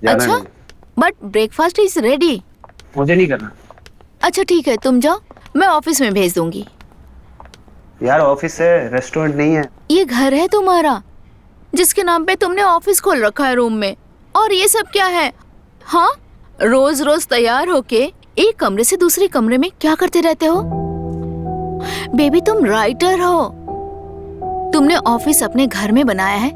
जाना अच्छा, नहीं। But breakfast is ready. मुझे नहीं करना। अच्छा ठीक है, तुम जाओ, मैं ऑफिस में भेज दूंगी। यार ऑफिस है, रेस्टोरेंट नहीं है। ये घर है तुम्हारा, जिसके नाम पे तुमने ऑफिस खोल रखा है रूम में, और ये सब क्या है? हाँ, रोज रोज तैयार होके एक कमरे से दूसरे कमरे में क्या करते रहते हो? बेबी तुम राइटर हो, तुमने ऑफिस अपने घर में बनाया है,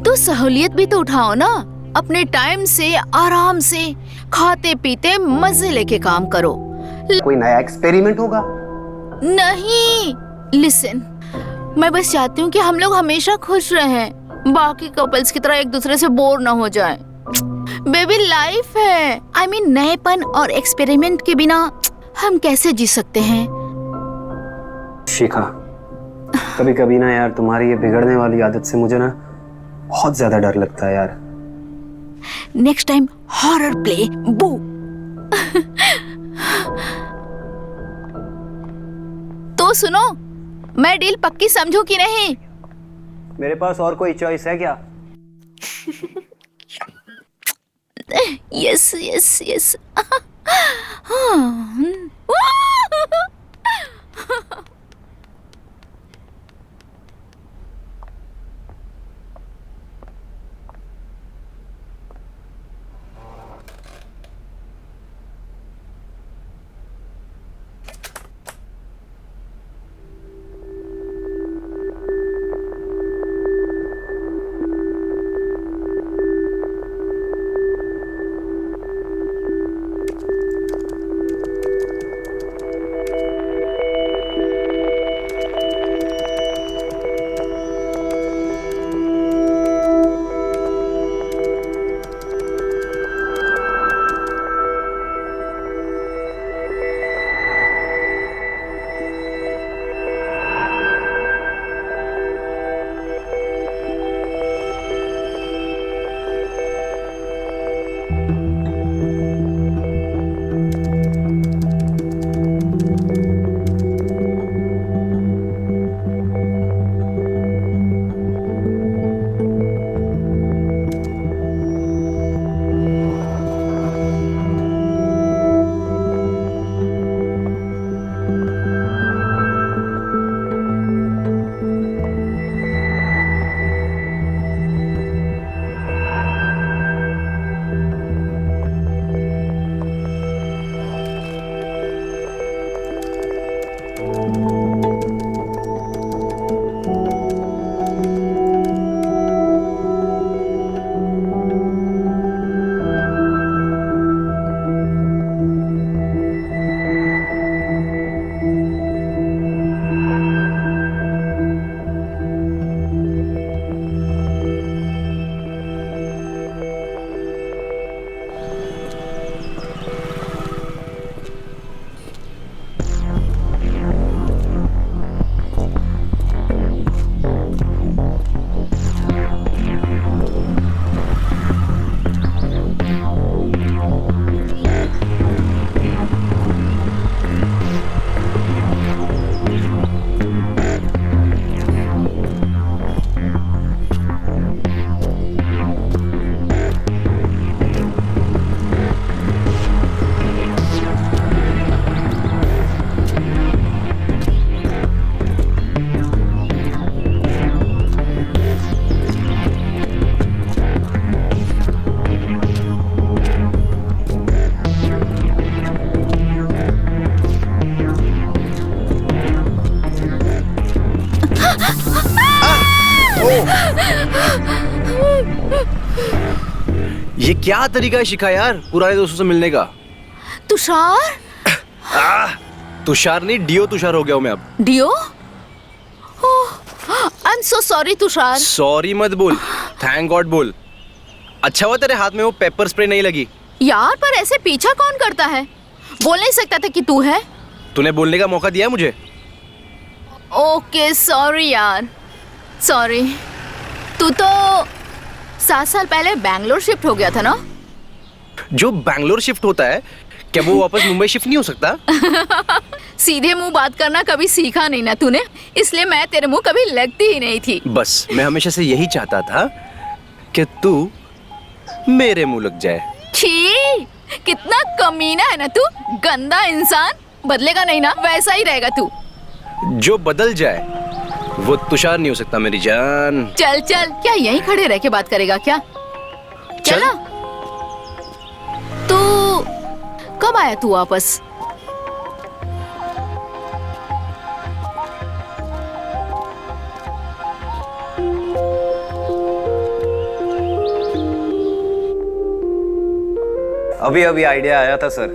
तो सहूलियत भी तो उठाओ ना। अपने टाइम से आराम से खाते पीते मजे लेके काम करो। कोई नया एक्सपेरिमेंट होगा? नहीं, लिसन, मैं बस चाहती हूँ कि हम लोग हमेशा खुश रहें, बाकी कपल्स की तरह एक दूसरे से बोर ना हो जाएं। बेबी लाइफ है, I mean, नएपन और एक्सपेरिमेंट के बिना हम कैसे जी सकते हैं? शिखा, कभी कभी ना यार तुम्हारी ये बिगड़ने वाली आदत से मुझे ना बहुत ज्यादा डर लगता है यार। नेक्स्ट टाइम हॉरर प्ले बू। तो सुनो, मैं डील पक्की समझू कि नहीं? मेरे पास और कोई चॉइस है क्या? Yes yes yes. ये क्या तरीका है शिखा यार पुराने दोस्तों से मिलने का? तुषार? तुषार नहीं, डियो तुषार हो गया हूँ मैं अब। डियो? I am so sorry Tushar. Sorry मत बोल, थैंक गॉड बोल। अच्छा हुआ तेरे हाथ में वो पेपर स्प्रे नहीं लगी। यार पर ऐसे पीछा कौन करता है? बोल नहीं सकता था कि तू है? तूने बोलने का मौका दिया मुझे। ओके सॉरी यार, सॉरी। तू तो 7 साल पहले बैंगलोर शिफ्ट हो गया था ना? जो बैंगलोर शिफ्ट होता है क्या वो वापस मुंबई शिफ्ट नहीं हो सकता? सीधे मुंह बात करना कभी सीखा नहीं ना तूने, इसलिए मैं तेरे मुंह कभी लगती ही नहीं थी। बस मैं हमेशा से यही चाहता था कि तू मेरे मुंह लग जाए। छी, कितना कमीना है ना तू, गंदा इंसान। बदलेगा नहीं ना, वैसा ही रहेगा तू। जो बदल जाए वो तुषार नहीं हो सकता मेरी जान। चल चल, क्या यहीं खड़े रह के बात करेगा क्या? चल। चला। तो कब आया तू वापस? अभी अभी आइडिया आया था सर,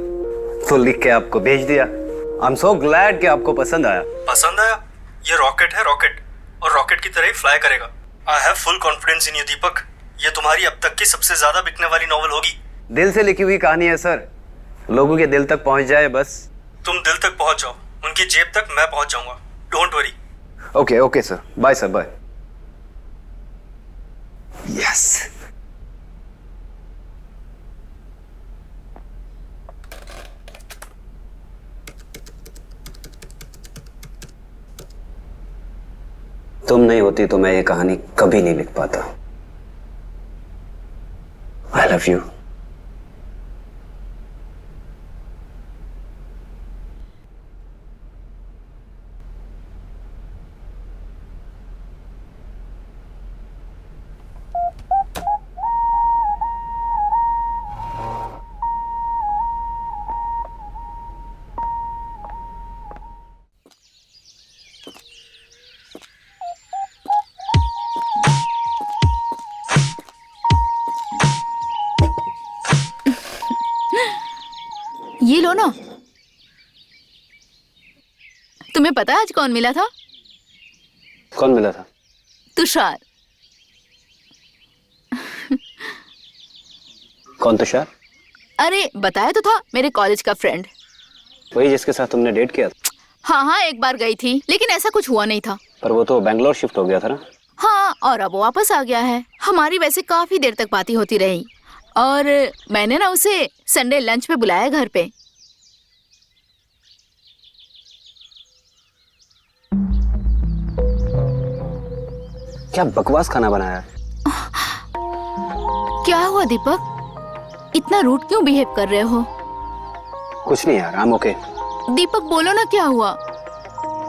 तो लिख के आपको भेज दिया। आई एम सो ग्लैड कि आपको पसंद आया। पसंद आया? ये रॉकेट है, रॉकेट, और रॉकेट की तरह ही फ्लाई करेगा। I have full confidence in you Deepak. ये तुम्हारी अब तक की सबसे ज्यादा बिकने वाली नॉवल होगी। दिल से लिखी हुई कहानी है सर, लोगों के दिल तक पहुंच जाए बस। तुम दिल तक पहुंच जाओ, उनकी जेब तक मैं पहुंच जाऊंगा। Don't worry. Okay okay sir, bye sir, bye. Yes. तुम नहीं होती तो मैं ये कहानी कभी नहीं लिख पाता। I love you. ये लो ना। तुम्हें पता है आज कौन मिला था? कौन मिला था? तुषार। कौन तुषार? अरे बताया तो था, मेरे कॉलेज का फ्रेंड। वही जिसके साथ तुमने डेट किया था? हाँ हाँ, एक बार गई थी, लेकिन ऐसा कुछ हुआ नहीं था। पर वो तो बैंगलोर शिफ्ट हो गया था ना? हाँ, और अब वो वापस आ गया है। हमारी वैसे काफी देर तक बातें होती रही, और मैंने ना उसे संडे लंच पे बुलाया घर पे। क्या बकवास खाना बनाया? क्या हुआ दीपक, इतना रूड क्यों बिहेव कर रहे हो? कुछ नहीं यार, आई एम ओके। दीपक बोलो ना, क्या हुआ?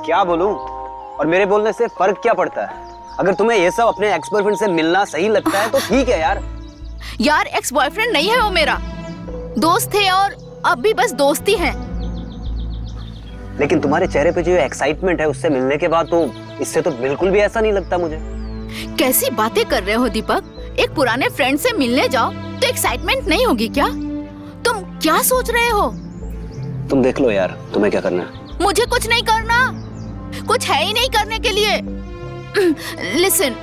क्या बोलूं? और मेरे बोलने से फर्क क्या पड़ता है? अगर तुम्हें ये सब अपने एक्स बॉयफ्रेंड से मिलना सही लगता है तो ठीक है यार। यार एक्स बॉयफ्रेंड नहीं है वो, मेरा दोस्त थे, और अब भी बस दोस्ती है। लेकिन तुम्हारे चेहरे पे जो एक्साइटमेंट है उससे मिलने के बाद, तो इससे तो बिल्कुल भी ऐसा नहीं लगता मुझे। कैसी बातें कर रहे हो दीपक? एक पुराने फ्रेंड से मिलने जाओ तो एक्साइटमेंट नहीं होगी क्या? तुम क्या सोच रहे हो? तुम देख लो यार, तुम्हें क्या करना है? मुझे कुछ नहीं करना, कुछ है ही नहीं करने के लिए। लिसन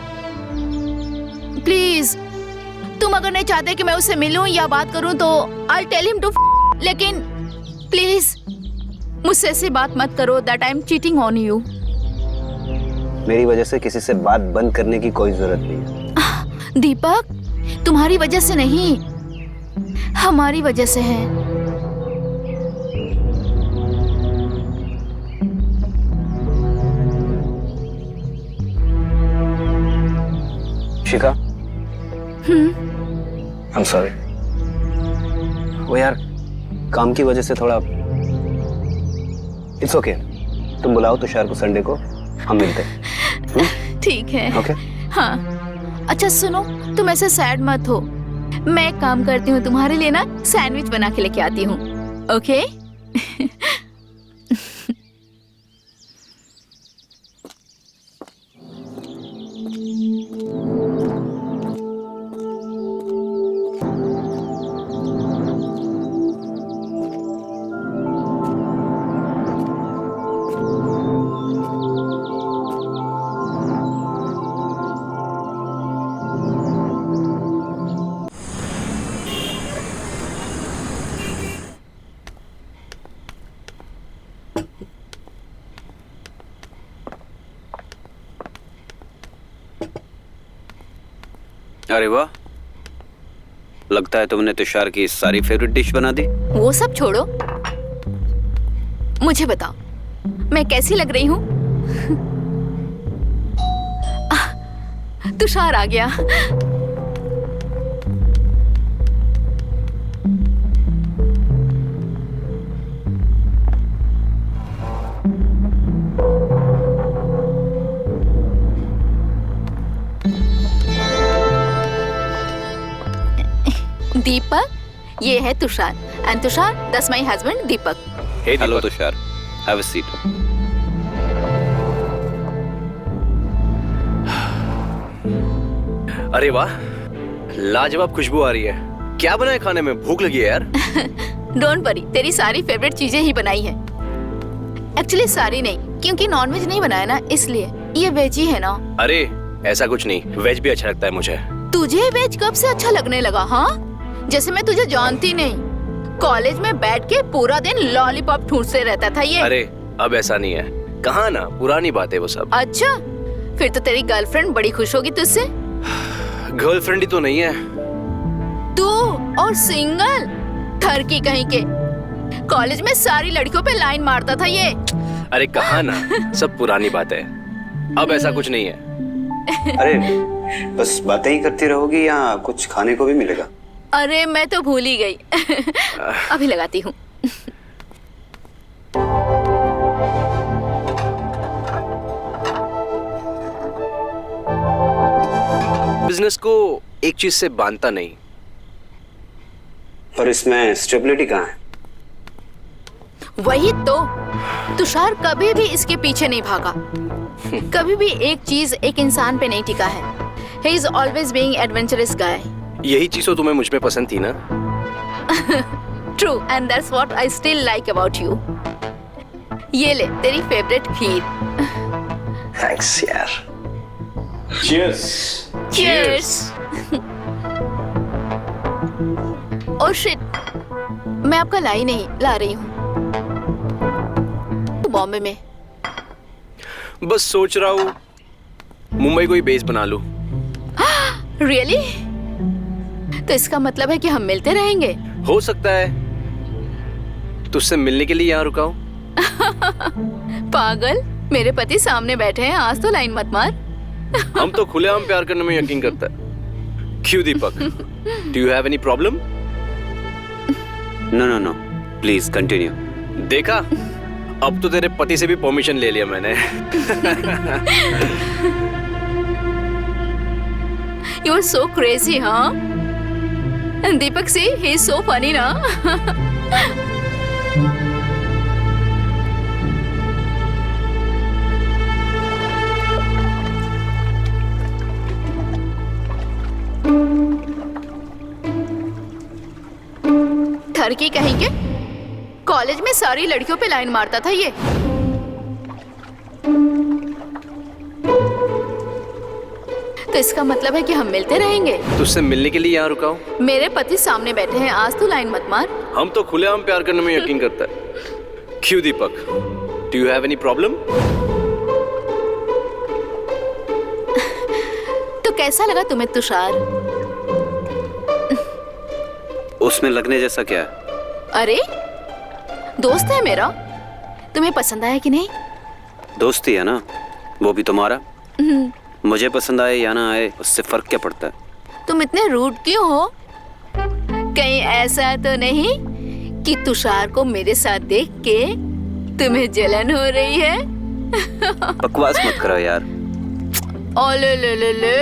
प्लीज, तुम अगर नहीं चाहते कि मैं उससे मिलूं या बात करूं तो आई टेल हिम टू, लेकिन प्लीज मुझसे ऐसी बात मत करो that I am cheating on you. मेरी वजह से किसी से बात बंद करने की कोई जरूरत नहीं है। दीपक, तुम्हारी वजह से नहीं, हमारी वजह से है। शिखा, I'm sorry। वो यार काम की वजह से थोड़ा। It's okay। तुम बुलाओ तुषार को संडे को, हम मिलते हैं। ठीक है। ओके। हाँ, अच्छा सुनो, तुम ऐसे सैड मत हो। मैं एक काम करती हूँ, तुम्हारे लिए ना सैंडविच बना के लेके आती हूँ। ओके? अरे वाह, लगता है तुमने तुषार की सारी फेवरेट डिश बना दी। वो सब छोड़ो, मुझे बताओ मैं कैसी लग रही हूँ? तुषार आ गया। दीपक, ये है Tushar and Tushar that's my husband Deepak. Hey hello Tushar, have a seat. अरे वाह, लाजवाब खुशबू आ रही है। क्या बना है खाने में? भूख लगी है यार। डोंट वरी, तेरी सारी फेवरेट चीजें ही बनाई है। एक्चुअली सारी नहीं, क्योंकि नॉनवेज नहीं बनाया ना, इसलिए ये वेज ही है ना। अरे ऐसा कुछ नहीं, वेज भी अच्छा लगता है मुझे। तुझे वेज कब से अच्छा लगने लगा? हाँ, जैसे मैं तुझे जानती नहीं। कॉलेज में बैठ के पूरा दिन लॉलीपॉप ठूंसते रहता था ये। अरे अब ऐसा नहीं है, कहाँ ना, पुरानी बात है वो सब। अच्छा, फिर तो तेरी गर्लफ्रेंड बड़ी खुश होगी तुझसे। गर्लफ्रेंड ही तो नहीं है। तू और सिंगल ठरकी कहीं के। कॉलेज में सारी लड़कियों पे लाइन मारता था ये। अरे कहाँ ना, सब पुरानी बात है, अब ऐसा कुछ नहीं है। अरे बस बातें ही करती रहोगी या कुछ खाने को भी मिलेगा? अरे मैं तो भूल ही गई। अभी लगाती हूँ। बिजनेस को एक चीज से बांधता नहीं। पर इसमें स्टेबिलिटी कहाँ है? वही तो, तुषार कभी भी इसके पीछे नहीं भागा। कभी भी एक चीज एक इंसान पे नहीं टिका है। He is always being adventurous guy. यही चीज तो तुम्हें मुझ में पसंद थी ना? True, and that's what I still like about you. ये ले तेरी फेवरेट खीर। थैंक्स यार। Cheers. Oh shit, मैं आपका लाई नहीं ला रही हूँ। बॉम्बे में। बस सोच रहा हूँ मुंबई को ही बेस बना लूं। Really? तो इसका मतलब है कि हम मिलते रहेंगे? हो सकता है, तुझसे मिलने के लिए यहाँ रुका हूँ। पागल, मेरे पति सामने बैठे हैं, आज तो लाइन मत मार। हम तो खुलेआम प्यार करने में यकीन करता है। क्यों Deepak? Do you have any problem? No, please continue. देखा, अब तो तेरे पति से भी परमिशन ले लिया मैंने। You are so crazy, huh? Deepak, see, he is so funny, na? ठरकी कहेंगे? कॉलेज में सारी लड़कियों पे लाइन मारता था ये। तो इसका मतलब है कि हम मिलते रहेंगे। तुझसे मिलने के लिए यहाँ रुका हूँ। मेरे पति सामने बैठे हैं, आज तो लाइन मत मार। हम तो खुलेआम प्यार करने में यकीन करता है। क्यों Deepak? Do you have any problem? तो कैसा लगा तुम्हें तुषार? उसमें लगने जैसा क्या है? अरे दोस्त है मेरा, तुम्हें पसंद आया कि नहीं? दोस्ती है ना, वो भी तुम्हारा। मुझे पसंद आए या ना आए, उससे फर्क क्या पड़ता है? तुम इतने रूड क्यों हो? कहीं ऐसा तो नहीं कि तुषार को मेरे साथ देख के तुम्हें जलन हो रही है? बकवास मत करो यार। ओले ले ले ले,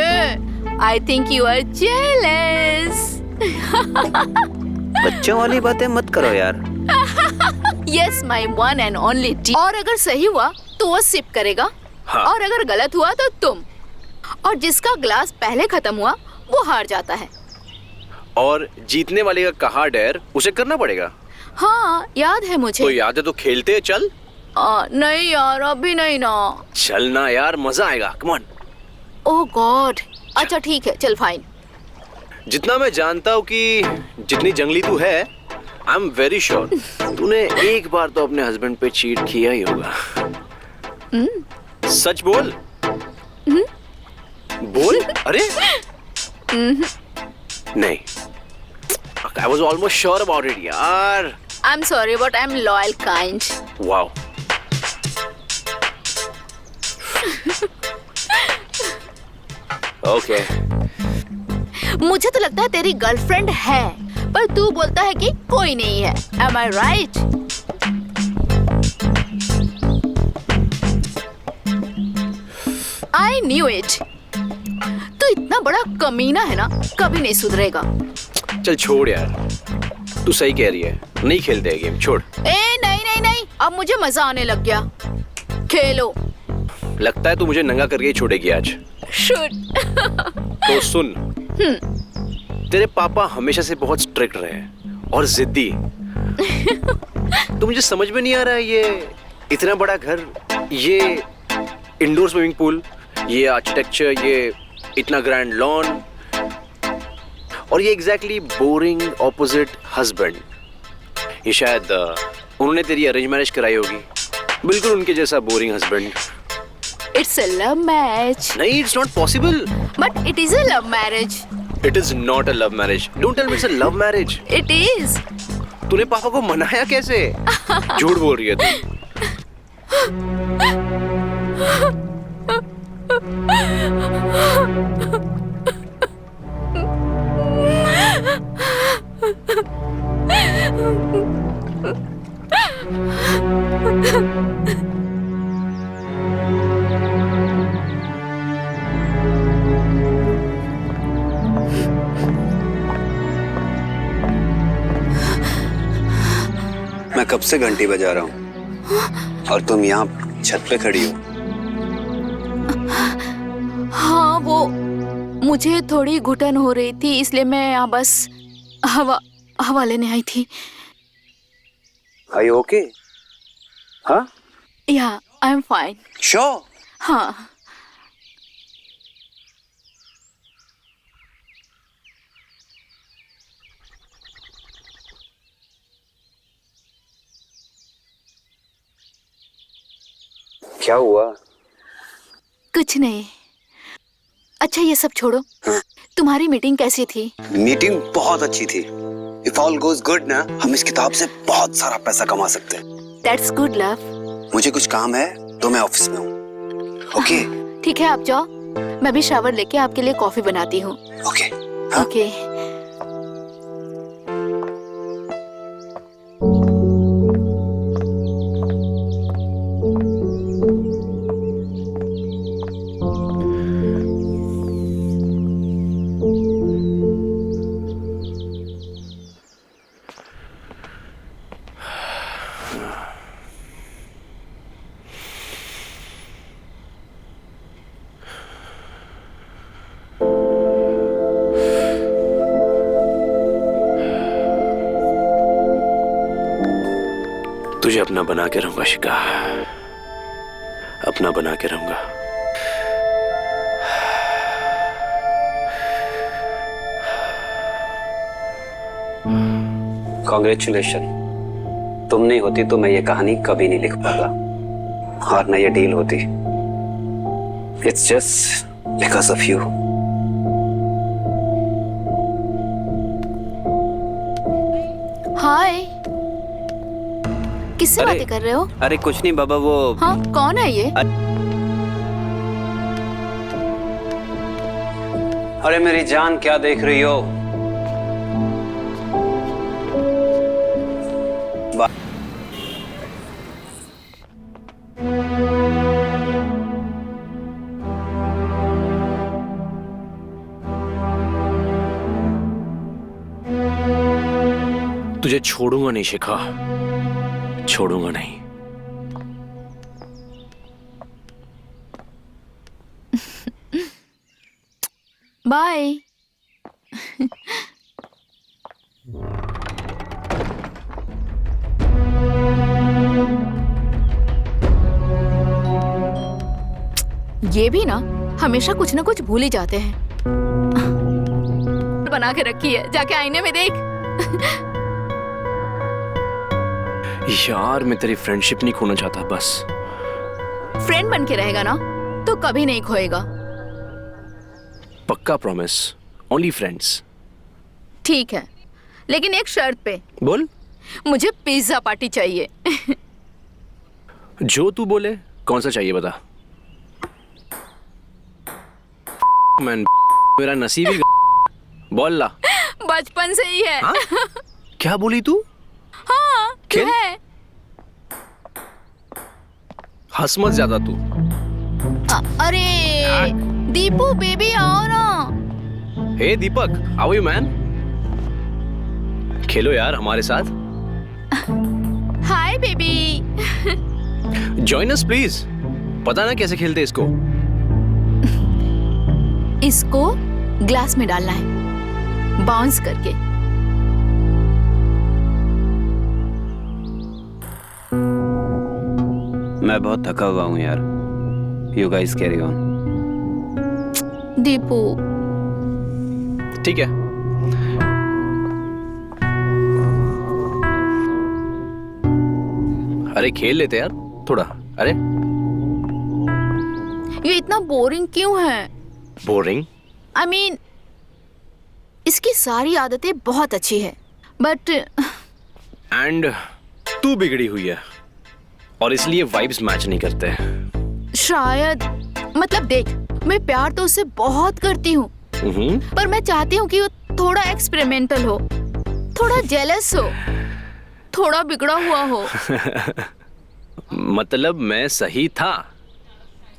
I think you are jealous. बच्चों वाली बातें मत करो यार। Yes, my one and only डी। और अगर सही हुआ तो वो सिप करेगा, हाँ। और अगर गलत हुआ तो तुम। और जिसका ग्लास पहले खत्म हुआ वो हार जाता है। और जीतने वाले का कहा डेयर उसे करना पड़ेगा। हाँ याद है मुझे। तो याद है तो खेलते हैं, चल। नहीं यार, अभी नहीं ना। चलना यार, मजा आएगा, कम ऑन। ओह गॉड, अच्छा ठीक है, चल फाइन। जितना मैं जानता हूँ कि जितनी जंगली तू है, आई एम वेरी श्योर तूने एक बार तो अपने हस्बैंड पे चीट किया ही होगा। सच बोल। बोल। अरे नहीं, I was almost sure about it यार। I'm sorry but I'm loyal kind. Wow. Okay. मुझे तो लगता है तेरी गर्लफ्रेंड है, पर तू बोलता है कि कोई नहीं है। Am I right? I knew it. तू इतना बड़ा कमीना है ना, कभी नहीं सुधरेगा। चल छोड़ यार, तू सही कह रही है, नहीं खेलते हैं गेम, छोड़। ए नहीं नहीं नहीं, अब मुझे मजा आने लग गया। खेलो। लगता है तू मुझे नंगा करके ही छोड़ेगी आज। शुड। तो सुन, तेरे पापा हमेशा से बहुत स्ट्रिक्ट रहे और जिद्दी। तो मुझे समझ में नहीं आ रहा है, ये इतना बड़ा घर, ये इंडोर स्विमिंग पूल, ये आर्किटेक्चर, ये इतना ग्रैंड लॉन, और ये एग्जैक्टली बोरिंग ऑपोजिट हस्बैंड। ये शायद उन्होंने तेरी अरेंज मैरिज कराई होगी, बिल्कुल उनके जैसा boring husband. It's a love marriage. नहीं, it's not possible. But it is a love marriage. It is not a love marriage. Don't tell me it's a love marriage. It is. तूने पापा को मनाया कैसे? झूठ बोल रही है तू। मैं कब से घंटी बजा रहा हूँ और तुम यहाँ छत पे खड़ी हो। हाँ, वो मुझे थोड़ी घुटन हो रही थी, इसलिए मैं यहाँ बस हवा लेने आई थी। Are you okay? हाँ? या आई एम फाइन। Sure. हाँ। क्या हुआ? कुछ नहीं। अच्छा ये सब छोड़ो, तुम्हारी मीटिंग कैसी थी? मीटिंग बहुत अच्छी थी। If all goes good ना, हम इस किताब से बहुत सारा पैसा कमा सकते हैं। That's good love। मुझे कुछ काम है तो मैं ऑफिस में हूँ। ओके? ठीक है, आप जाओ, मैं भी शावर लेके आपके लिए कॉफी बनाती हूँ। ओके। ओके। तुझे अपना बना के रहूंगा शिका, अपना बना के रहूंगा। कॉन्ग्रेचुलेशन। तुम नहीं होती तो मैं ये कहानी कभी नहीं लिख पाता और न ये डील होती। It's just because of you. Hi, किससे बातें कर रहे हो? अरे कुछ नहीं बाबा, वो हाँ, कौन है ये? अरे मेरी जान, क्या देख रही हो? तुझे छोड़ूंगा नहीं शिखा, छोड़ूंगा नहीं। बाय। ये भी ना हमेशा कुछ ना कुछ भूल ही जाते हैं। बना के रखी है, जाके आईने में देख। यार मैं तेरी फ्रेंडशिप नहीं खोना चाहता, बस फ्रेंड बन के रहेगा ना तो कभी नहीं खोएगा। पक्का प्रॉमिस, ओनली फ्रेंड्स। ठीक है, लेकिन एक शर्त पे। बोल। मुझे पिज्जा पार्टी चाहिए। जो तू बोले, कौन सा चाहिए बता। मैन, मेरा नसीब ही बोल ला। बचपन से ही है। हाँ? क्या बोली तू? हाँ, खेल? है। हंस मत ज्यादा तू। अरे दीपू बेबी आओ ना। हे दीपक, हाउ आर यू मैन? खेलो यार हमारे साथ। Hi baby. Join us please. पता ना कैसे खेलते इसको। इसको ग्लास में डालना है बाउंस करके। मैं बहुत थका हुआ हूँ यार। You guys carry on. Deepu ठीक है। अरे खेल लेते यार थोड़ा। अरे ये इतना बोरिंग क्यों है? बोरिंग? I mean, इसकी सारी आदतें बहुत अच्छी है बट एंड तू बिगड़ी हुई है और इसलिए वाइब्स मैच नहीं करते। शायद मतलब देख, मैं प्यार तो उससे बहुत करती हूँ पर मैं चाहती हूँ कि वो थोड़ा एक्सपेरिमेंटल हो, थोड़ा जेलस हो, थोड़ा बिगड़ा हुआ हो। मतलब मैं सही था?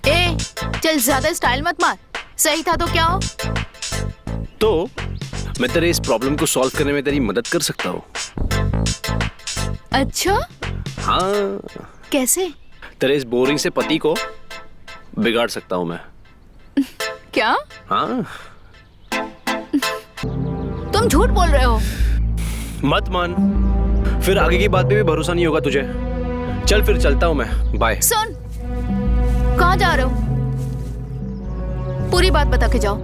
ए चल ज्यादा स्टाइल मत मार। सही था तो क्या हो? तो मैं तेरे इस प्रॉब्लम को सॉल्व करने में तेरी मदद कर सकता हूँ। अच्छा हाँ, कैसे? तेरे इस बोरिंग से पति को बिगाड़ सकता हूँ मैं। क्या? हाँ। तुम झूठ बोल रहे हो। मत मान, फिर आगे की बात पे भी भरोसा नहीं होगा तुझे। चल फिर चलता हूँ मैं। बाय। सुन, कहाँ जा रहे हो? पूरी बात बता के जाओ।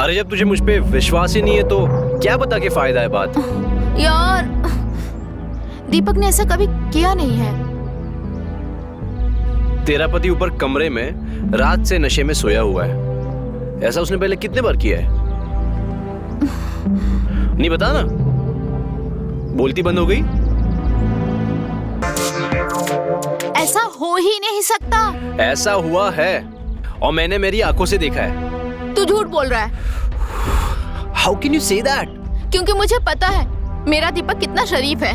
अरे जब तुझे मुझ पे विश्वास ही नहीं है तो क्या बता के फायदा है बात? यार दीपक ने ऐसा कभी किया नहीं है। तेरा पति ऊपर कमरे में रात से नशे में सोया हुआ है। ऐसा उसने पहले कितने बार किया है? नहीं बता ना। बोलती बंद हो गई? ऐसा हो ही नहीं सकता। ऐसा हुआ है और मैंने मेरी आंखों से देखा है। तू झूठ बोल रहा है। How can you say that? क्योंकि मुझे पता है मेरा दीपक कितना शरीफ है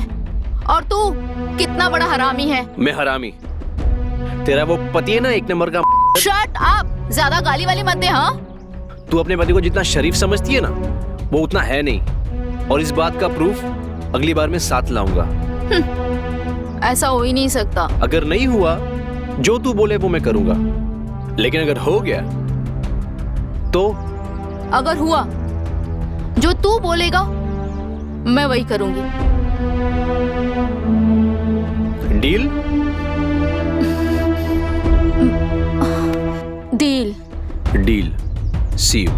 और तू कितना बड़ा हरामी है। मैं हरामी? तेरा वो पति है ना एक नंबर का। शट अप, ज्यादा गाली वाली मत दे। हाँ, तू अपने पति को जितना शरीफ समझती है ना वो उतना है नहीं, और इस बात का प्रूफ अगली बार मैं साथ लाऊंगा। ऐसा हो ही नहीं सकता। अगर नहीं हुआ जो तू बोले वो मैं करूंगा, लेकिन अगर हो गया तो? अगर हुआ जो तू बोलेगा मैं वही करूंगी। Deal? Deal. Deal. See you.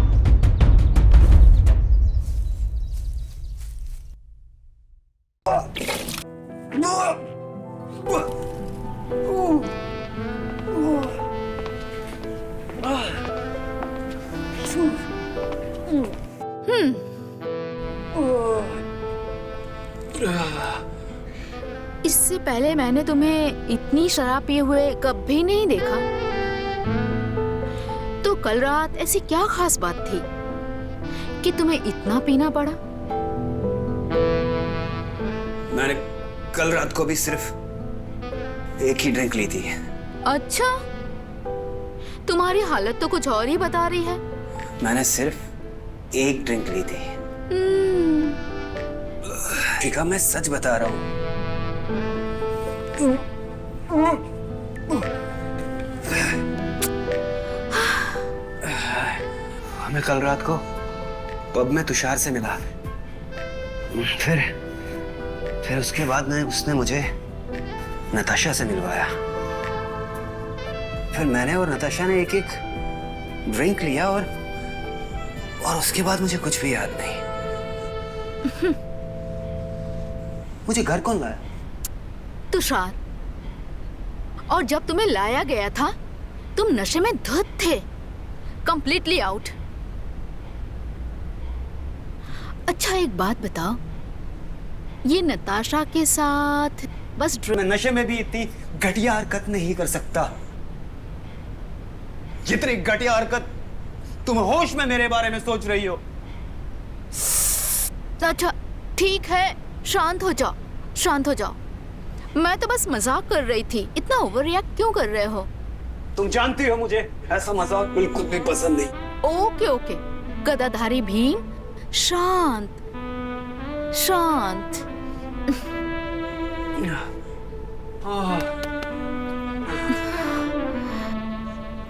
इससे पहले मैंने तुम्हें इतनी शराब पिए हुए कभी नहीं देखा। तो कल रात ऐसी क्या खास बात थी कि तुम्हें इतना पीना पड़ा? मैंने कल रात को भी सिर्फ एक ही ड्रिंक ली थी। अच्छा, तुम्हारी हालत तो कुछ और ही बता रही है। मैंने सिर्फ एक ड्रिंक ली थी। ठीक है, मैं सच बता रहा हूँ। हमें कल रात को पब में तुषार से मिला। फिर उसके बाद उसने मुझे नताशा से मिलवाया। फिर मैंने और नताशा ने एक एक ड्रिंक लिया और उसके बाद मुझे कुछ भी याद नहीं। मुझे घर कौन लाया? तुषार। और जब तुम्हें लाया गया था तुम नशे में धुत थे, कंप्लीटली आउट। अच्छा एक बात बताओ, ये नताशा के साथ बस मैं नशे में भी इतनी घटिया हरकत नहीं कर सकता जितनी घटिया हरकत तुम होश में मेरे बारे में सोच रही हो। अच्छा ठीक है, शांत हो जाओ, शांत हो जाओ। मैं तो बस मजाक कर रही थी, इतना ओवर रिएक्ट क्यों कर रहे हो? तुम जानती हो मुझे ऐसा मजाक बिल्कुल भी पसंद नहीं। ओके ओके, गदाधारी भीम शांत। शांत।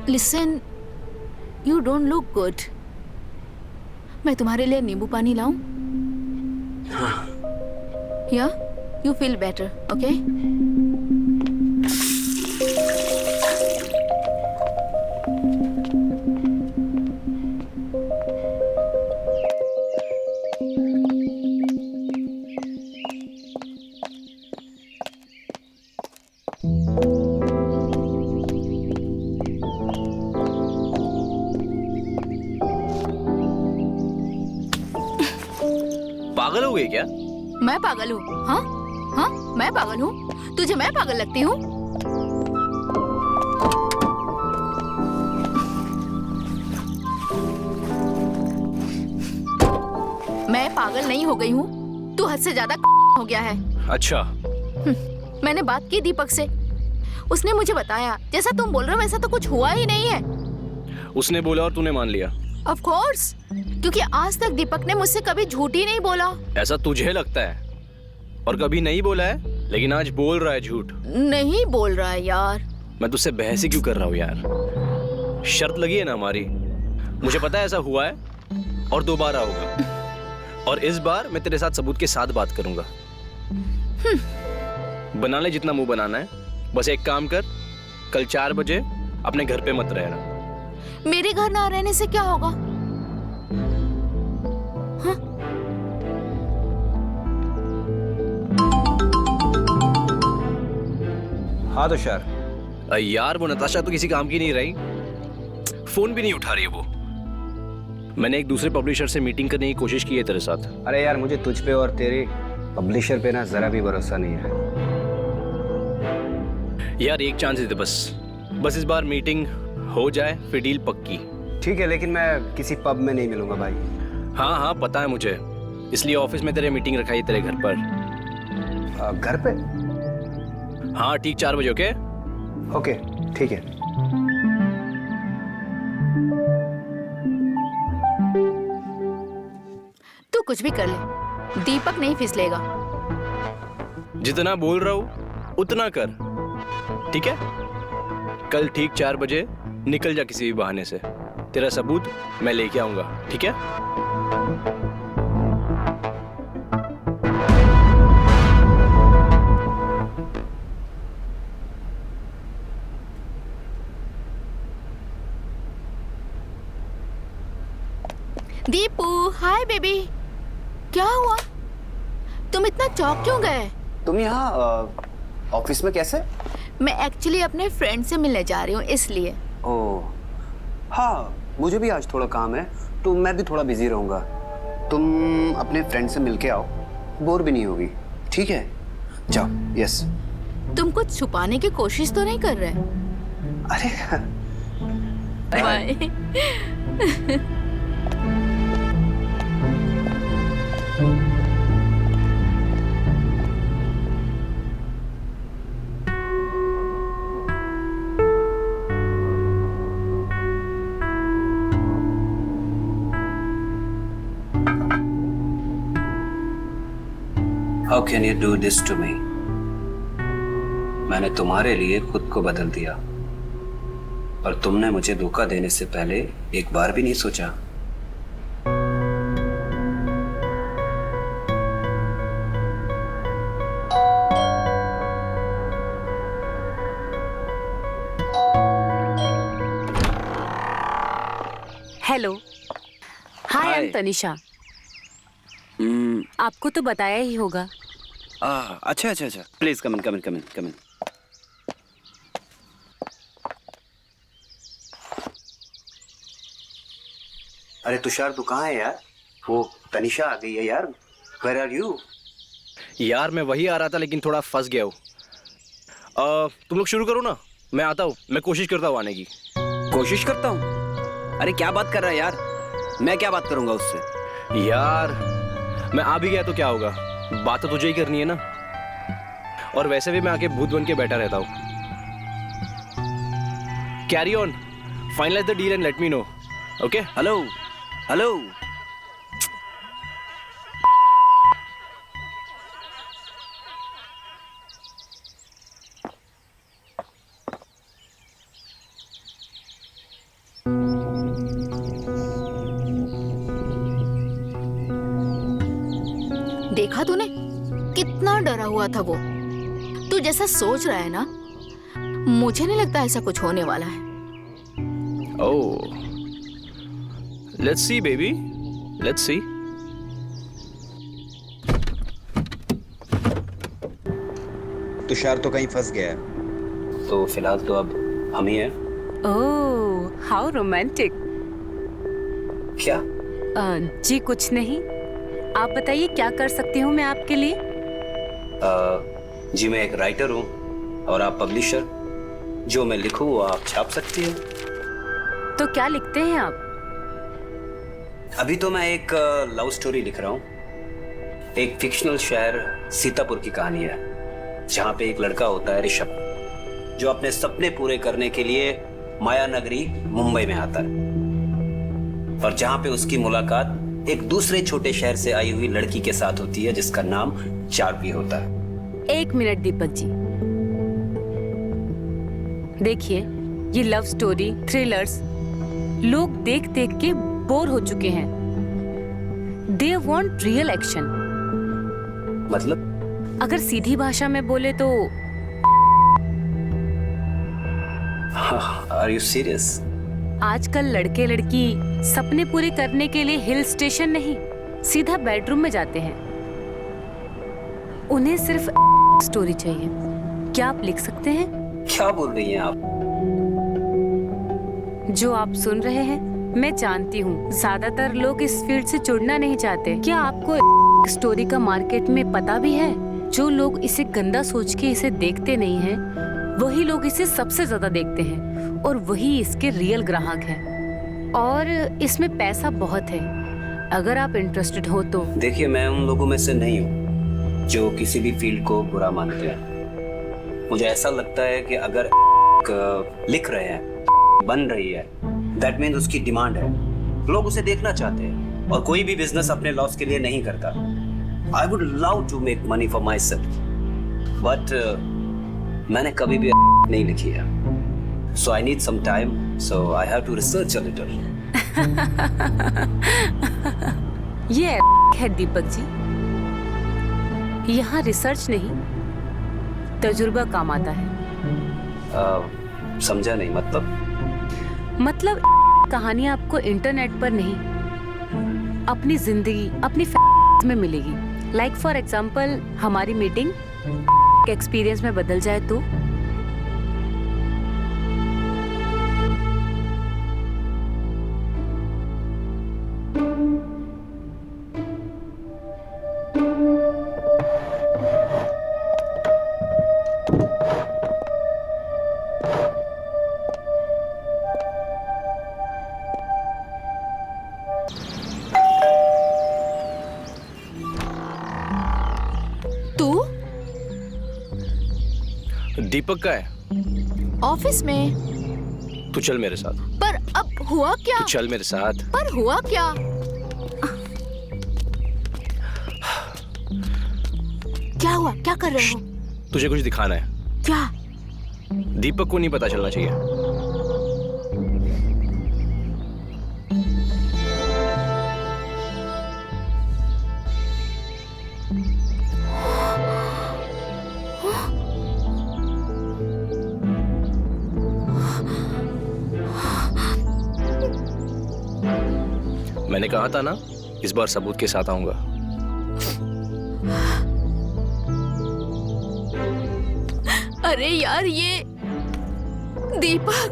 Listen, you don't look good. मैं तुम्हारे लिए नींबू पानी लाऊं? या यू फील बेटर, ओके? पागल हो गए क्या? मैं पागल हूँ? हाँ हाँ, मैं पागल हूँ? तुझे मैं पागल लगती हूँ? मैं पागल नहीं हो गई हूँ, तू हद से ज्यादा हो गया है। अच्छा, मैंने बात की दीपक से, उसने मुझे बताया जैसा तुम बोल रहे हो वैसा तो कुछ हुआ ही नहीं है। उसने बोला और तूने मान लिया? ऑफ कोर्स, क्योंकि आज तक दीपक ने मुझसे कभी झूठ ही नहीं बोला। ऐसा तुझे लगता है, और कभी नहीं बोला है, लेकिन आज बोल रहा है झूठ। नहीं बोल रहा है यार। मैं तुझसे बहस ही क्यों कर रहा हूँ यार? शर्त लगी है ना हमारी। मुझे पता है ऐसा हुआ है और दोबारा होगा, और इस बार मैं तेरे साथ सबूत के साथ बात करूंगा। बना ले जितना मुंह बनाना है, बस एक काम कर, कल 4 बजे अपने घर पे मत रहना। मेरे घर ना रहने से क्या होगा? हाँ? हाँ तुषार। यार वो नताशा तो किसी काम की नहीं रही, फोन भी नहीं उठा रही है वो। मैंने एक दूसरे पब्लिशर से मीटिंग करने की कोशिश की है तेरे साथ। अरे यार, मुझे तुझ पे और तेरे पब्लिशर पे ना जरा भी भरोसा नहीं है यार। एक चांस दे बस इस बार मीटिंग हो जाए, फिर डील पक्की। ठीक है, लेकिन मैं किसी पब में नहीं मिलूंगा भाई। हाँ हाँ पता है मुझे, इसलिए ऑफिस में तेरे मीटिंग रखाई है तेरे घर पर। घर पे? हाँ ठीक 4 बजे। ओके ओके ठीक है। तू कुछ भी कर ले, दीपक नहीं फिसलेगा। जितना बोल रहा हूँ उतना कर, ठीक है? कल ठीक 4 बजे निकल जा किसी भी बहाने से, तेरा सबूत मैं लेके आऊंगा, ठीक है? Deepu, hi baby. क्या हुआ? तुम इतना चौंक क्यों गए? तुम यहाँ ऑफिस में कैसे? मैं एक्चुअली अपने फ्रेंड से मिलने जा रही हूँ, इसलिए। ओह हाँ, मुझे भी आज थोड़ा काम है, तो मैं भी थोड़ा बिजी रहूंगा। तुम अपने फ्रेंड से मिलके आओ, बोर भी नहीं होगी, ठीक है? जाओ। यस। तुम कुछ छुपाने की कोशिश तो नहीं कर रहे? अरे bye. How can you do this to me? मैंने तुम्हारे लिए खुद को बदल दिया, और तुमने मुझे धोखा देने से पहले एक बार भी नहीं सोचा। Hello, hi, I am Tanisha. आपको तो बताया ही होगा। अच्छा अच्छा अच्छा, प्लीज कम इन कम इन कम इन कम इन। अरे तुषार, तू कहाँ है यार? वो तनिषा आ गई है यार। Where are you? यार मैं वही आ रहा था, लेकिन थोड़ा फंस गया हूँ। तुम लोग शुरू करो ना, मैं आता हूँ। मैं कोशिश करता हूँ आने की। कोशिश करता हूँ? अरे क्या बात कर रहा है यार? मैं क्या बात करूंगा उससे? यार मैं आ भी गया तो क्या होगा, बात तो तुझे ही करनी है ना। और वैसे भी मैं आके भूत बन के बैठा रहता हूँ। Carry on, finalise the deal and let me know. Okay? Hello hello. देखा तूने? कितना डरा हुआ था वो। तू जैसा सोच रहा है ना, मुझे नहीं लगता ऐसा कुछ होने वाला है। Oh, let's see baby, let's see. Tushar तो कहीं फंस गया है, तो फिलहाल तो अब हम ही हैं। ओह, हाउ रोमांटिक। क्या? जी कुछ नहीं। आप बताइए क्या कर सकती हूँ मैं आपके लिए? जी मैं एक राइटर हूँ और आप पब्लिशर। जो मैं लिखूँ वो आप छाप सकती हैं। तो क्या लिखते हैं आप? अभी तो मैं एक लव स्टोरी लिख रहा हूँ। एक फिक्शनल शहर सीतापुर की कहानी है, जहाँ पे एक लड़का होता है ऋषभ, जो अपने सपने पूरे करने के लिए माया नगरी मुंबई में आता है, और जहाँ पे उसकी मुलाकात एक दूसरे छोटे शहर से आई हुई लड़की के साथ होती है जिसका नाम चार्वी होता है। 1 मिनट दीपक जी, देखिए ये लव स्टोरी थ्रिलर्स लोग देख देख के बोर हो चुके हैं। They want real action. मतलब? अगर सीधी भाषा में बोले तो आर यू सीरियस? आजकल लड़के लड़की सपने पूरे करने के लिए हिल स्टेशन नहीं, सीधा बेडरूम में जाते हैं। उन्हें सिर्फ स्टोरी चाहिए। क्या आप लिख सकते हैं? क्या बोल रही हैं आप? जो आप सुन रहे हैं मैं जानती हूँ ज्यादातर लोग इस फील्ड से जुड़ना नहीं चाहते। क्या आपको स्टोरी का मार्केट में पता भी है? जो लोग इसे गंदा सोच के इसे देखते नहीं हैं, वही लोग इसे सबसे ज्यादा देखते हैं और वही इसके रियल ग्राहक हैं। और इसमें पैसा बहुत है, अगर आप इंटरेस्टेड हो तो। देखिए मैं उन लोगों में से नहीं हूँ जो किसी भी फील्ड को बुरा मानते हैं। मुझे ऐसा लगता है कि अगर लिख रहे हैं, बन रही है, दैट मीन्स उसकी डिमांड है, लोग उसे देखना चाहते हैं। और कोई भी बिजनेस अपने लॉस के लिए नहीं करता। I would love to make money for myself, but मैंने कभी भी नहीं लिखी है। So I need some time, so I have to research a little. ये है दीपक जी, यहाँ रिसर्च नहीं तजुर्बा काम आता है। समझा नहीं। मतलब कहानी आपको इंटरनेट पर नहीं, अपनी जिंदगी अपनी में मिलेगी। लाइक फॉर एग्जाम्पल हमारी मीटिंग एक्सपीरियंस में बदल जाए तो। दीपक का है ऑफिस में। तू चल मेरे साथ। पर अब हुआ क्या? तू चल मेरे साथ। पर हुआ क्या? क्या हुआ? क्या कर रहे हो? तुझे कुछ दिखाना है। क्या? दीपक को नहीं पता चलना चाहिए। मैंने कहा था ना, इस बार सबूत के साथ आऊंगा। अरे यार, ये Deepak,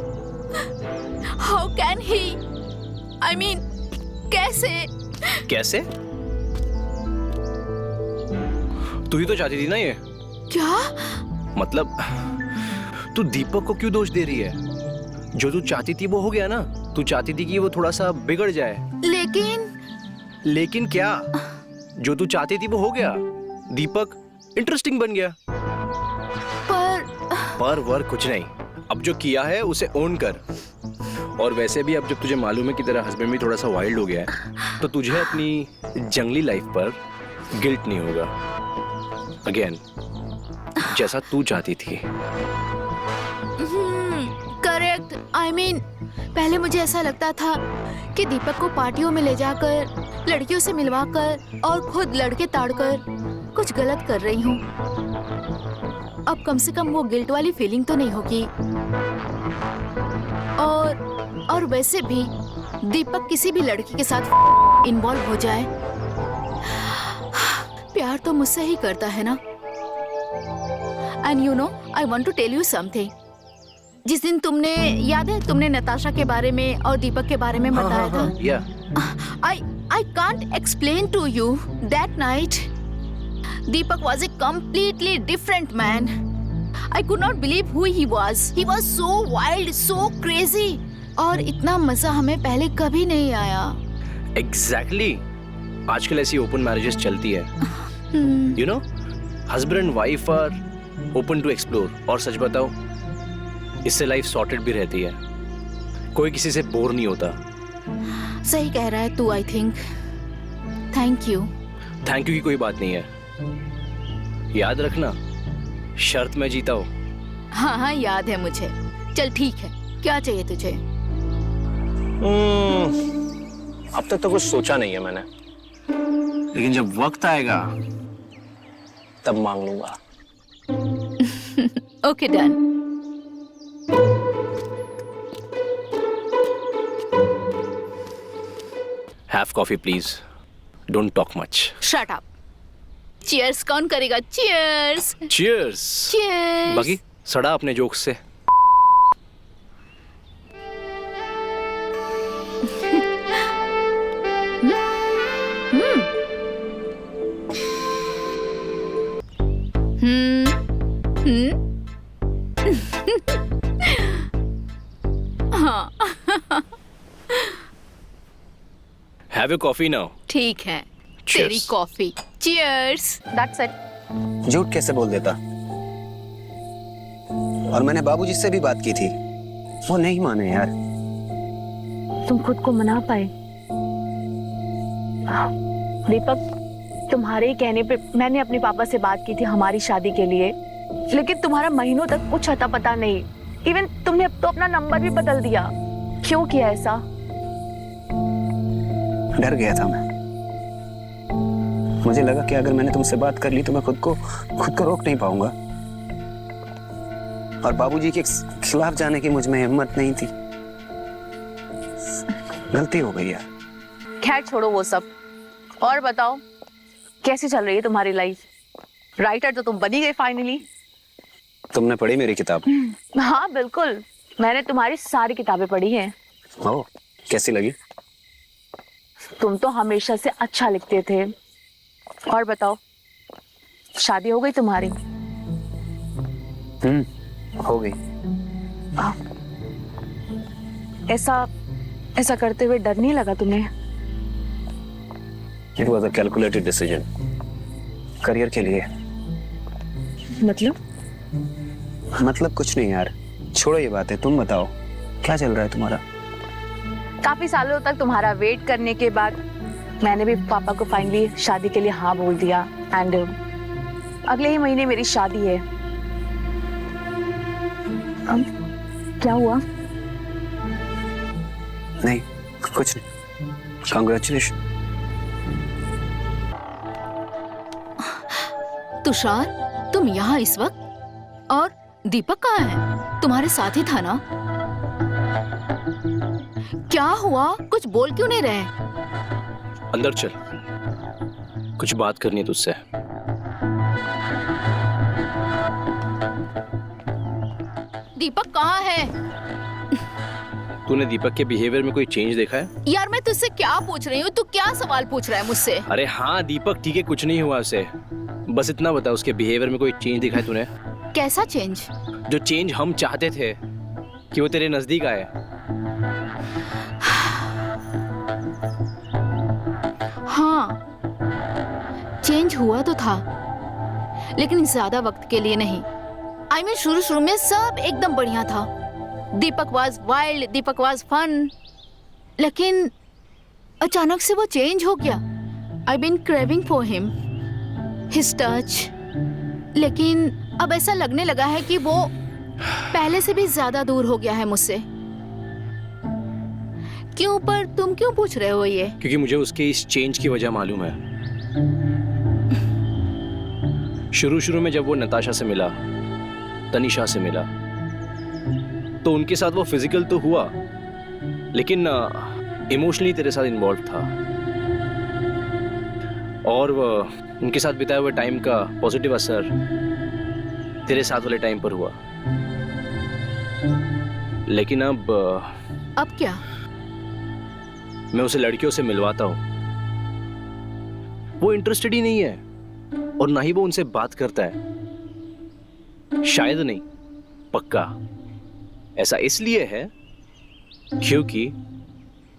how can he? I mean, कैसे? कैसे? तू ही तो चाहती थी ना ये। क्या? मतलब तू दीपक को क्यों दोष दे रही है? जो तू चाहती थी वो हो गया ना। तू चाहती थी कि वो थोड़ा सा बिगड़ जाए। लेकिन क्या? जो तू चाहती थी वो हो गया। दीपक इंटरेस्टिंग बन गया। पर वर कुछ नहीं। अब जो किया है उसे ओन कर। और वैसे भी अब जब तुझे मालूम है कि तेरा हस्बैंड भी थोड़ा सा वाइल्ड हो गया है, तो तुझे अपनी जंगली लाइफ पर गिल्ट नहीं होगा। अगेन, जैसा तू चाहती थी। करेक्ट। आई मीन, पहले मुझे ऐसा लगता था कि दीपक को पार्टियों में ले जाकर, लड़कियों से मिलवाकर और खुद लड़के ताड़कर कुछ गलत कर रही हूँ। अब कम से कम वो गिल्ट वाली फीलिंग तो नहीं होगी। और वैसे भी दीपक किसी भी लड़की के साथ इन्वॉल्व हो जाए, प्यार तो मुझसे ही करता है ना। And you know, I want to tell you something. जिस दिन तुमने, याद है तुमने नताशा के बारे में और दीपक के बारे में बताया था? या I can't explain to you that night. Deepak was a completely different man. I could not believe who he was. He was so wild, so crazy. और इतना मजा हमें पहले कभी नहीं आया। एग्जैक्टली। आजकल ऐसी ओपन मैरिजेस चलती है। You know, husband and wife are open to explore. और सच बताओ, इससे लाइफ सॉर्टेड भी रहती है। कोई किसी से बोर नहीं होता। सही कह रहा है तू, I think. Thank you. Thank you की कोई बात नहीं है। याद रखना, शर्त मैं जीता हूँ। हाँ हाँ, याद है मुझे। चल ठीक है, क्या चाहिए तुझे? अब तक तो कुछ सोचा नहीं है मैंने, लेकिन जब वक्त आएगा तब मांग लूंगा। Okay, done. Have coffee, please. Don't talk much. Shut up. Cheers कौन करेगा? Cheers. Cheers. Cheers. बाकी सड़ा अपने जोक्स से। हाँ। Have a coffee now. ठीक है, Cheers. तेरी कॉफी। Cheers. That's it. झूठ कैसे बोल देता? और मैंने बाबूजी से भी बात की थी, वो नहीं माने यार। तुम खुद को मना पाए? दीपक, तुम्हारे ही कहने पे मैंने अपने पापा से बात की थी हमारी शादी के लिए, लेकिन तुम्हारा महीनों तक कुछ अता पता नहीं। इवन तुमने अब तो अपना नंबर भी बदल दिया। क्यों किया ऐसा? डर गया था मैं। मुझे लगा कि अगर मैंने तुमसे बात कर ली तो मैं खुद को रोक नहीं पाऊंगा, और बाबूजी के खिलाफ जाने की मुझ में हिम्मत नहीं थी। गलती हो गई यार। खैर छोड़ो वो सब, और बताओ कैसी चल रही है तुम्हारी लाइफ? राइटर तो तुम बनी गई फाइनली। तुमने पढ़ी मेरी किताब? हाँ बिल्कुल, मैंने तुम्हारी सारी किताबें पढ़ी हैं। ओह, कैसी लगी? तुम तो हमेशा से अच्छा लिखते थे। और बताओ, शादी हो गई तुम्हारी? हो गई। ऐसा करते हुए डर नहीं लगा तुम्हें? It was a calculated decision. Career के लिए। मतलब कुछ नहीं यार, छोड़ो ये बातें। तुम बताओ, क्या चल रहा है तुम्हारा? काफी सालों तक तुम्हारा वेट करने के बाद मैंने भी पापा को फाइनली शादी के लिए हाँ बोल दिया। एंड अगले ही महीने मेरी शादी है। क्या हुआ? नहीं, कुछ नहीं। कांग्रेचुलेशन। तुषार, तुम यहाँ इस वक्त? और दीपक कहाँ है? तुम्हारे साथ ही था ना? क्या हुआ? कुछ बोल क्यों नहीं रहे? अंदर चल, कुछ बात करनी है तुझसे। दीपक कहाँ है? तूने दीपक के बिहेवियर में कोई चेंज देखा है? यार मैं तुझसे क्या पूछ रही हूँ, तू क्या सवाल पूछ रहा है मुझसे? अरे हाँ दीपक ठीक है, कुछ नहीं हुआ उसे। बस इतना बता, उसके बिहेवियर में कोई चेंज दिखा है तूने? कैसा चेंज? जो चेंज हम चाहते थे कि वो तेरे नजदीक आए। हाँ, चेंज हुआ तो था, लेकिन ज्यादा वक्त के लिए नहीं। आई मीन शुरू में सब एकदम बढ़िया था। Deepak was wild, Deepak was fun, लेकिन अचानक से वो चेंज हो गया। I been craving for him, his touch, लेकिन अब ऐसा लगने लगा है कि वो पहले से भी ज्यादा दूर हो गया है मुझसे। क्यों? पर तुम क्यों पूछ रहे हो ये? क्योंकि मुझे उसके इस चेंज की वजह मालूम है। शुरू में जब वो नताशा से मिला, तनिषा से मिला, तो उनके साथ वो फिजिकल तो हुआ, लेकिन इमोशनली तेरे साथ इन्वॉल्व था। और उनके साथ बिताए हुए टाइम का पॉजिटिव असर तेरे साथ वाले टाइम पर हुआ। लेकिन अब क्या? मैं उसे लड़कियों से मिलवाता हूं, वो इंटरेस्टेड ही नहीं है और ना ही वो उनसे बात करता है। शायद नहीं, पक्का ऐसा इसलिए है क्योंकि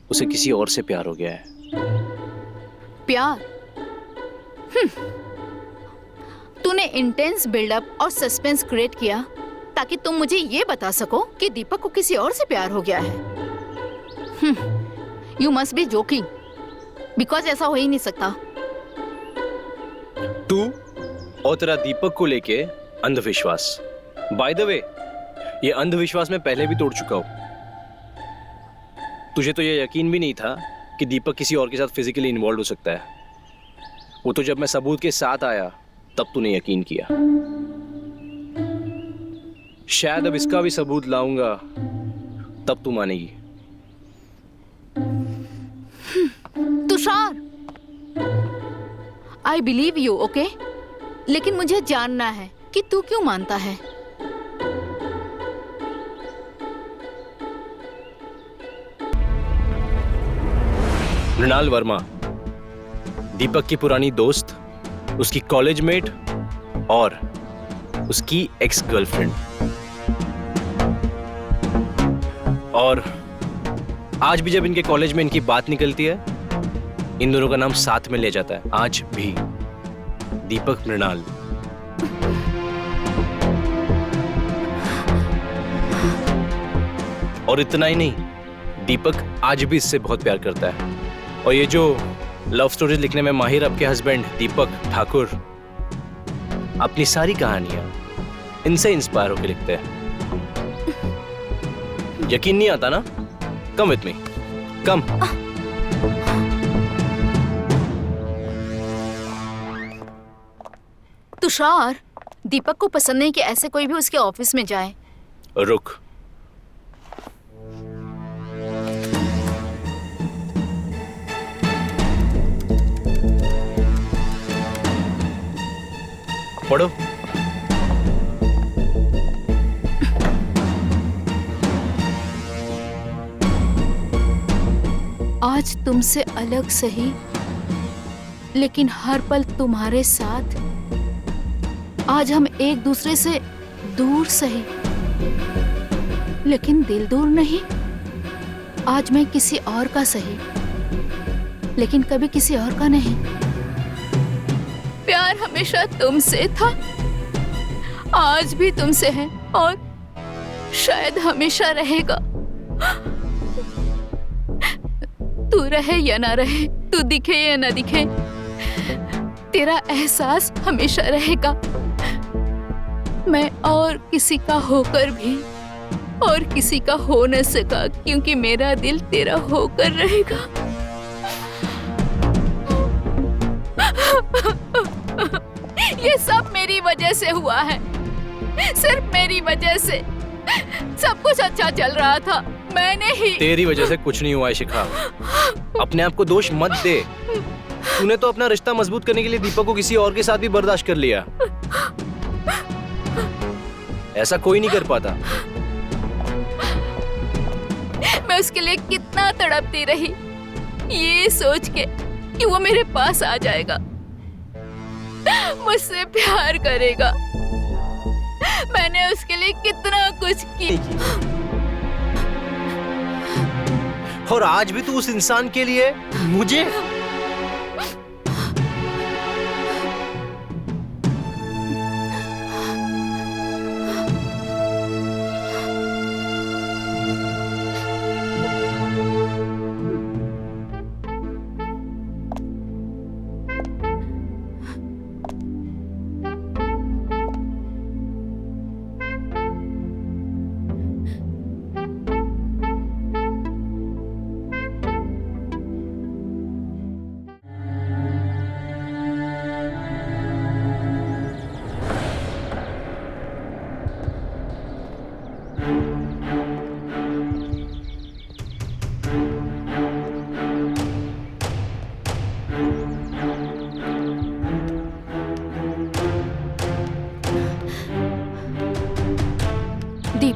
उसे किसी और से प्यार हो गया है। प्यार? तूने इंटेंस बिल्डअप और सस्पेंस क्रिएट किया ताकि तुम मुझे ये बता सको कि दीपक को किसी और से प्यार हो गया है। You must be joking, because ऐसा हो ही नहीं सकता। तू और तेरा दीपक को लेके अंधविश्वास, बाय द वे ये अंधविश्वास मैं पहले भी तोड़ चुका हूं। तुझे तो ये यकीन भी नहीं था कि दीपक किसी और के साथ फिजिकली इन्वॉल्व हो सकता है। वो तो जब मैं सबूत के साथ आया तब तूने यकीन किया। शायद अब इसका भी सबूत लाऊंगा तब तू मानेगी। Tushar, I believe you, okay? लेकिन मुझे जानना है कि तू क्यों मानता है। मृणाल वर्मा, दीपक की पुरानी दोस्त, उसकी कॉलेज मेट और उसकी एक्स गर्लफ्रेंड। और आज भी जब इनके कॉलेज में इनकी बात निकलती है, इन दोनों का नाम साथ में ले जाता है, आज भी, दीपक मृणाल। और इतना ही नहीं, दीपक आज भी इससे बहुत प्यार करता है। और ये जो लव स्टोरीज लिखने में माहिर आपके हस्बैंड दीपक ठाकुर अपनी सारी कहानियां इनसे इंस्पायर होकर लिखते हैं। यकीन नहीं आता ना? कम विथ मी, कम। तुषार, दीपक को पसंद नहीं कि ऐसे कोई भी उसके ऑफिस में जाए। रुक, पढ़ो। आज तुमसे अलग सही, लेकिन हर पल तुम्हारे साथ। आज हम एक दूसरे से दूर सही, लेकिन दिल दूर नहीं। आज मैं किसी और का सही, लेकिन कभी किसी और का नहीं। प्यार हमेशा तुमसे था, आज भी तुमसे है और शायद हमेशा रहेगा। तू रहे या ना रहे, तू दिखे या ना दिखे, तेरा एहसास हमेशा रहेगा। मैं और किसी का होकर भी और किसी का हो न सका, क्योंकि मेरा दिल तेरा होकर रहेगा। ये सब मेरी वजह से हुआ है, सिर्फ मेरी वजह से। सब कुछ अच्छा चल रहा था, मैंने ही। तेरी वजह से कुछ नहीं हुआ है शिखा, अपने आप को दोष मत दे। तूने तो अपना रिश्ता मजबूत करने के लिए दीपक को किसी और के साथ भी बर्दाश्त कर लिया। ऐसा कोई नहीं कर पाता। मैं उसके लिए कितना तड़पती रही, ये सोच के कि वो मेरे पास आ जाएगा, मुझसे प्यार करेगा। मैंने उसके लिए कितना कुछ किया, और आज भी तू उस इंसान के लिए मुझे।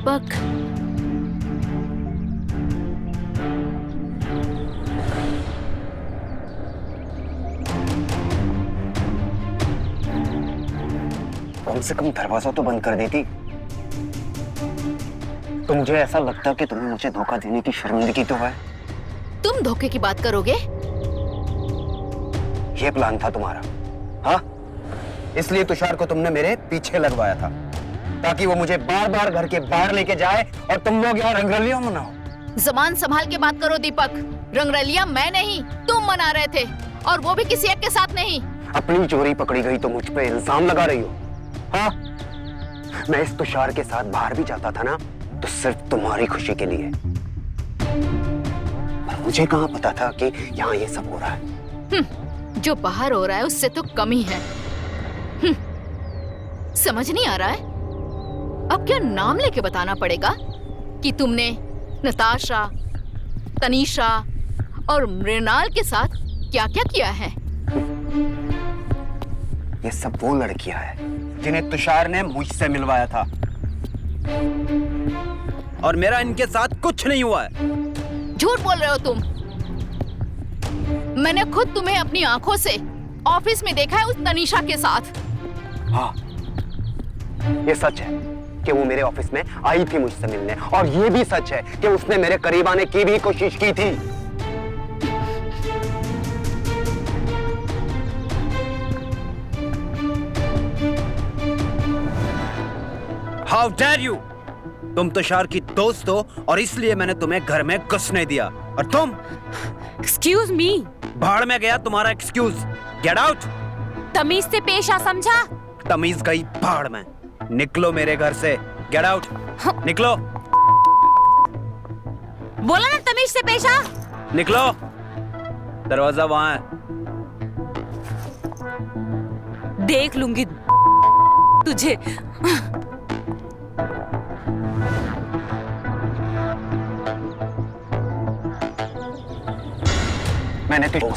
दीपक, कम से कम दरवाजा तो बंद कर देती। तो मुझे ऐसा लगता कि तुम्हें मुझे धोखा देने की शर्मिंदगी तो है। तुम धोखे की बात करोगे? ये प्लान था तुम्हारा, हाँ? इसलिए तुषार को तुमने मेरे पीछे लगवाया था, ताकि वो मुझे बार बार घर के बाहर लेके जाए और तुम लोग यहाँ रंगरलियां मनाओ। जबान संभाल के बात करो दीपक। रंगरलियां मैं नहीं, तुम मना रहे थे, और वो भी किसी एक के साथ नहीं। अपनी चोरी पकड़ी गई तो मुझ पे इल्जाम लगा रही हो, हाँ? मैं इस तुषार के साथ बाहर भी जाता था ना, तो सिर्फ तुम्हारी खुशी के लिए। पर मुझे कहाँ पता था कि यहाँ ये सब हो रहा है। जो बाहर हो रहा है उससे तो कम ही है। समझ नहीं आ रहा है? अब क्या नाम लेके बताना पड़ेगा कि तुमने नताशा, तनीषा और मृणाल के साथ क्या क्या किया है? ये सब वो लड़कियां हैं जिन्हें तुषार ने मुझसे मिलवाया था, और मेरा इनके साथ कुछ नहीं हुआ है। झूठ बोल रहे हो तुम। मैंने खुद तुम्हें अपनी आंखों से ऑफिस में देखा है उस तनीषा के साथ। हाँ, ये सच है कि वो मेरे ऑफिस में आई थी मुझसे मिलने, और ये भी सच है कि उसने मेरे करीब आने की भी कोशिश की थी। How dare you? तुम तुषार की दोस्त हो और इसलिए मैंने तुम्हें घर में घुसने दिया, और तुम? Excuse me. भाड़ में गया तुम्हारा एक्सक्यूज। Get out. तमीज से पेश आ, समझा? तमीज गई भाड़ में। निकलो मेरे घर से। Get out. निकलो। बोला ना तमीज से पेश आ। निकलो। दरवाजा वहां है। देख लूंगी तुझे। मैंने तो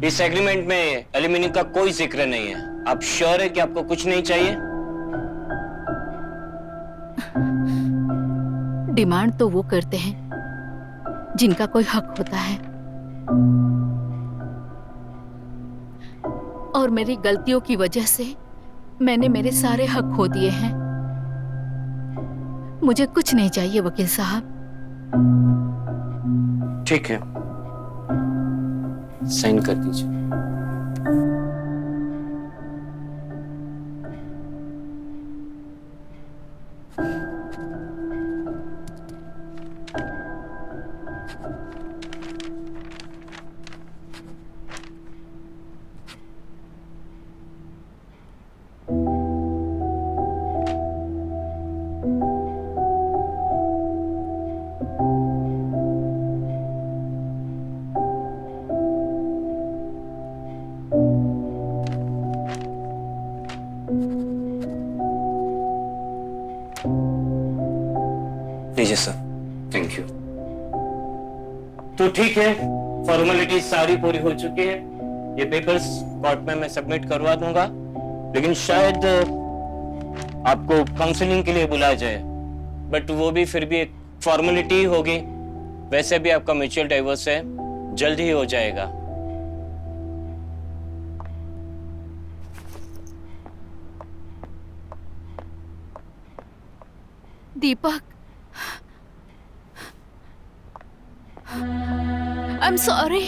इस एग्रीमेंट में एल्यूमिनियम का कोई जिक्र नहीं है। आप श्योर है कि आपको कुछ नहीं चाहिए? डिमांड तो वो करते हैं जिनका कोई हक होता है, और मेरी गलतियों की वजह से मैंने मेरे सारे हक खो दिए हैं। मुझे कुछ नहीं चाहिए वकील साहब। ठीक है, साइन कर दीजिए। लीजिए सर। Thank you. तो ठीक है, फॉर्मेलिटी सारी पूरी हो चुकी है। ये पेपर्स कोर्ट में मैं सबमिट करवा दूंगा, लेकिन शायद आपको काउंसलिंग के लिए बुलाया जाए, बट वो भी फिर भी एक फॉर्मेलिटी होगी। वैसे भी आपका म्यूचुअल डाइवोर्स है, जल्द ही हो जाएगा। दीपक, I'm sorry.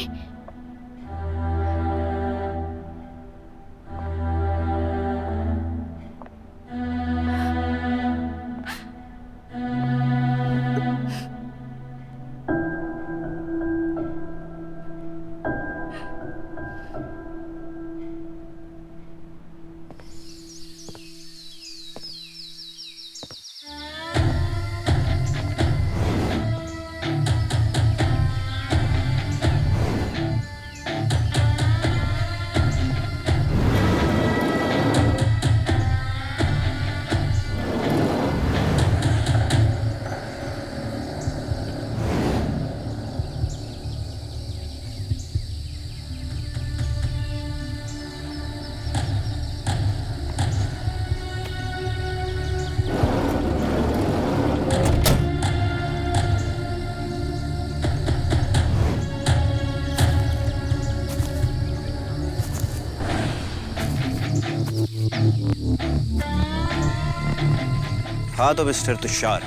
हाँ तो मिस्टर तुषार,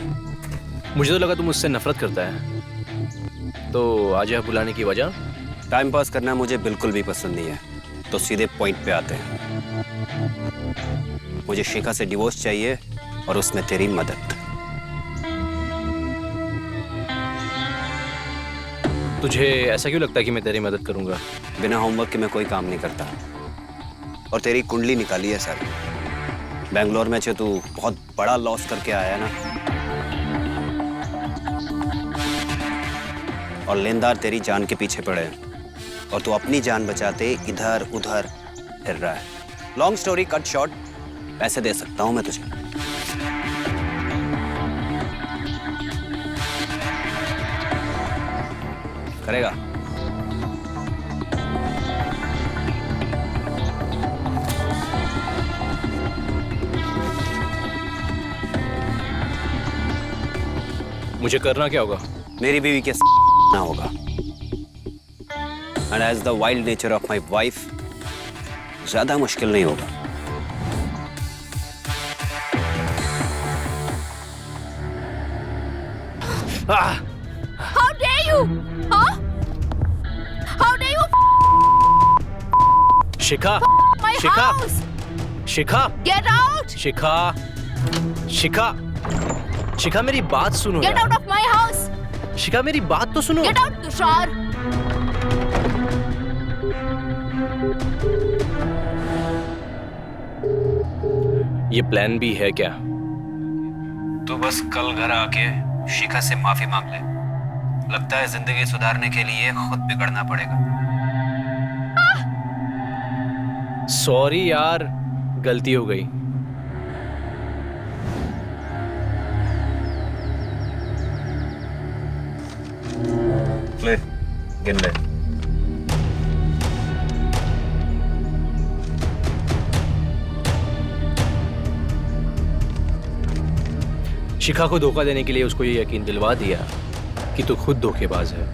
मुझे तो लगा तुम मुझसे नफरत करता है। तो आज यह बुलाने की वजह? टाइम पास करना मुझे बिल्कुल भी पसंद नहीं है, तो सीधे पॉइंट पे आते हैं। मुझे शिखा से डिवोर्स चाहिए और उसमें तेरी मदद। तुझे ऐसा क्यों लगता है कि मैं तेरी मदद करूंगा? बिना होमवर्क के मैं कोई काम नहीं करता। और तेरी कुंडली निकाली है सारी। बेंगलोर में तू बहुत बड़ा लॉस करके आया है ना, और लेनदार तेरी जान के पीछे पड़े हैं और तू अपनी जान बचाते इधर उधर फिर रहा है। लॉन्ग स्टोरी कट शॉर्ट, पैसे दे सकता हूं मैं तुझे। करेगा? मुझे करना क्या होगा? मेरी बीवी के ना होगा। And as the wild nature of my wife, ज्यादा मुश्किल नहीं होगा। How dare you? Huh? How dare you? Shikha, My Shikha, house! Shikha, Get out! शिखा, शिखा, शिखा मेरी बात सुनो Get यार। out of my house! शिखा मेरी बात तो सुनो। Get out, Tushar! ये प्लान भी है क्या? तू बस कल घर आके शिखा से माफी मांग ले। लगता है जिंदगी सुधारने के लिए खुद बिगड़ना पड़ेगा। सॉरी यार, गलती हो गई। ले, गिन ले। शिखा को धोखा देने के लिए उसको ये यकीन दिलवा दिया कि तू खुद धोखेबाज है।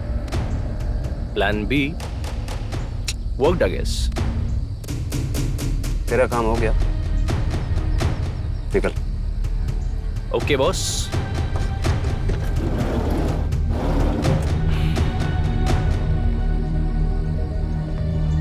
Plan B worked I guess. तेरा काम हो गया, निकल। Okay boss.